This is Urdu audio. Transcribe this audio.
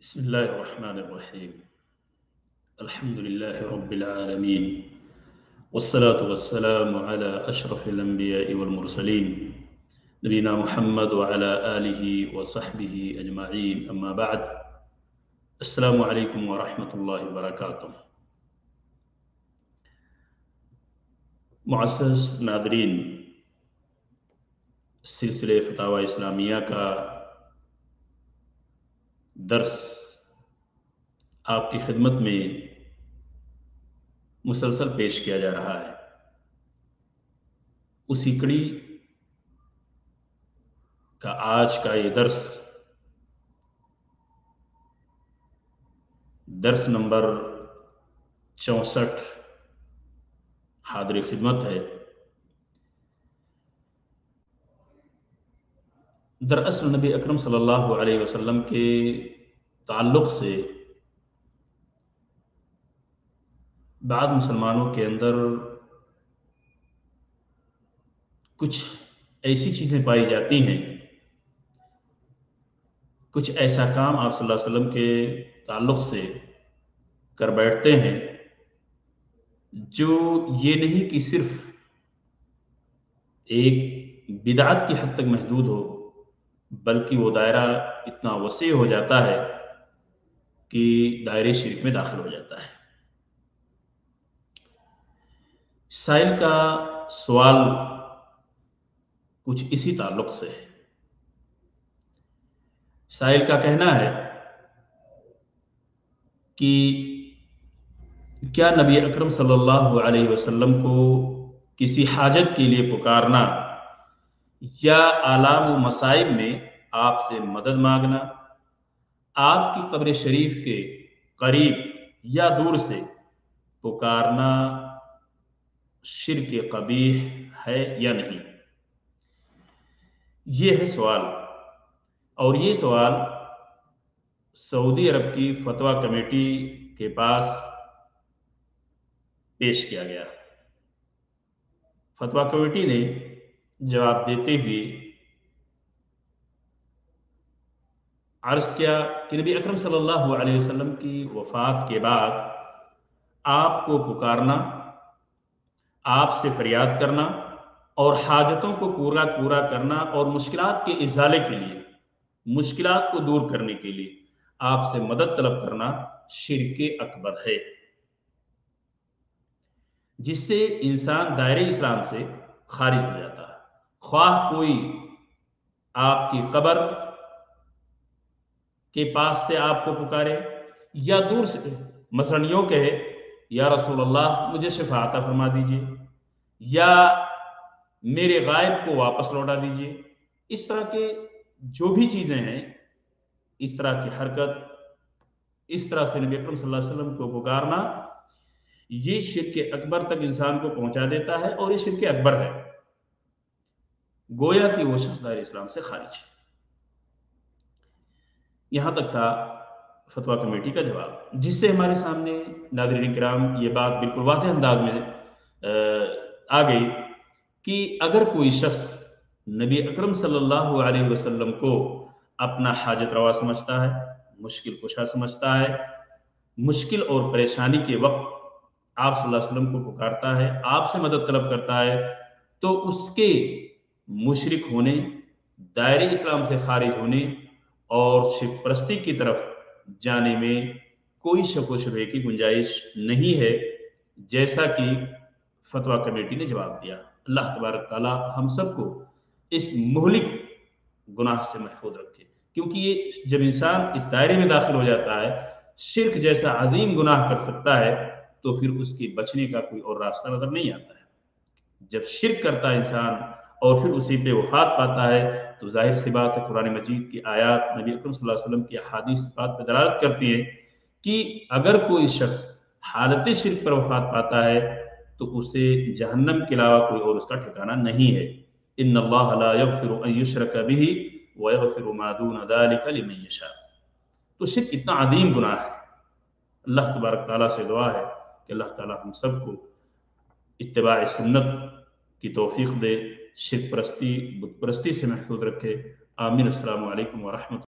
بسم الله الرحمن الرحيم. الحمد لله رب العالمين، والصلاة والسلام على أشرف الأنبياء والمرسلين نبينا محمد وعلى آله وصحبه أجمعين، أما بعد. السلام عليكم ورحمة الله وبركاته. معزز ناظرین، سلسلے فتاوی اسلامیہ کا درس آپ کی خدمت میں مسلسل پیش کیا جا رہا ہے۔ اسی کڑی کا آج کا یہ درس نمبر 64 حاضر خدمت ہے۔ دراصل نبی اکرم صلی اللہ علیہ وسلم کے تعلق سے بعض مسلمانوں کے اندر کچھ ایسی چیزیں پائی جاتی ہیں، کچھ ایسا کام آپ صلی اللہ علیہ وسلم کے تعلق سے کر بیٹھتے ہیں جو یہ نہیں کہ صرف ایک بدعت کی حد تک محدود ہو، بلکہ وہ دائرہ اتنا وسیع ہو جاتا ہے کہ دائرے شرک میں داخل ہو جاتا ہے۔ سائل کا سوال کچھ اسی تعلق سے ہے۔ سائل کا کہنا ہے کہ کیا نبی اکرم صلی اللہ علیہ وسلم کو کسی حاجت کے لیے پکارنا یا آلام و مصائب میں آپ سے مدد مانگنا آپ کی قبر شریف کے قریب یا دور سے پکارنا شرک قبیح ہے یا نہیں؟ یہ ہے سوال، اور یہ سوال سعودی عرب کی فتویٰ کمیٹی کے پاس پیش کیا گیا۔ فتویٰ کمیٹی نے جواب دیتے ہوئے عرض کیا کہ نبی اکرم صلی اللہ علیہ وسلم کی وفات کے بعد آپ کو پکارنا، آپ سے فریاد کرنا اور حاجتوں کو پورا کرنا اور مشکلات کے ازالے کے لیے، مشکلات کو دور کرنے کے لیے آپ سے مدد طلب کرنا شرک اکبر ہے، جس سے انسان دائرہ اسلام سے خارج ہو جاتا ہے۔ خواہ کوئی آپ کی قبر کے پاس سے آپ کو پکارے یا دور سے، مثلا یوں کہے یا رسول اللہ مجھے شفا عطا فرما دیجئے، یا میرے غائب کو واپس لوٹا دیجئے، اس طرح کے جو بھی چیزیں ہیں، اس طرح کی حرکت، اس طرح سے نبی اکرم صلی اللہ علیہ وسلم کو پکارنا، یہ شرک اکبر تک انسان کو پہنچا دیتا ہے، اور یہ شرک اکبر ہے، گویا کہ وہ شخص دائرہ اسلام سے خارج ہے۔ یہاں تک تھا فتویٰ کمیٹی کا جواب، جس سے ہمارے سامنے ناظرین کرام یہ بات بالکل واضح انداز میں آ گئی کہ اگر کوئی شخص نبی اکرم صلی اللہ علیہ وسلم کو اپنا حاجت روا سمجھتا ہے، مشکل کشا سمجھتا ہے، مشکل اور پریشانی کے وقت آپ صلی اللہ علیہ وسلم کو پکارتا ہے، آپ سے مدد طلب کرتا ہے، تو اس کے مشرک ہونے، دائرہ اسلام سے خارج ہونے اور شرک پرستی کی طرف جانے میں کوئی شک و شبہے کی گنجائش نہیں ہے، جیسا کہ فتویٰ کمیٹی نے جواب دیا۔ اللہ تبارک تعالی ہم سب کو اس مہلک گناہ سے محفوظ رکھے، کیونکہ یہ جب انسان اس دائرے میں داخل ہو جاتا ہے، شرک جیسا عظیم گناہ کر سکتا ہے، تو پھر اس کے بچنے کا کوئی اور راستہ نظر نہیں آتا ہے۔ جب شرک کرتا ہے انسان اور پھر اسی پہ وفات پاتا ہے، تو ظاہر سی بات ہے قرآن مجید کی آیات، نبی اکرم صلی اللہ علیہ وسلم کی احادیث اس بات پہ دلالت کرتی ہے کہ اگر کوئی شخص حالت شرک پر وفات پاتا ہے تو اسے جہنم کے علاوہ کوئی اور اس کا ٹھکانہ نہیں ہے۔ ان اللہ لا یغفر ان یشرک بہ ویغفر ما دون ذلک لمن یشاء۔ تو شرک اتنا عظیم گناہ ہے، اللہ تبارک تعالیٰ سے دعا ہے کہ اللہ تعالیٰ ہم سب کو اتباع سنت کی توفیق دے، شرک پرستی، بت پرستی سے محفوظ رکھے۔ آمین۔ السلام علیکم ورحمۃ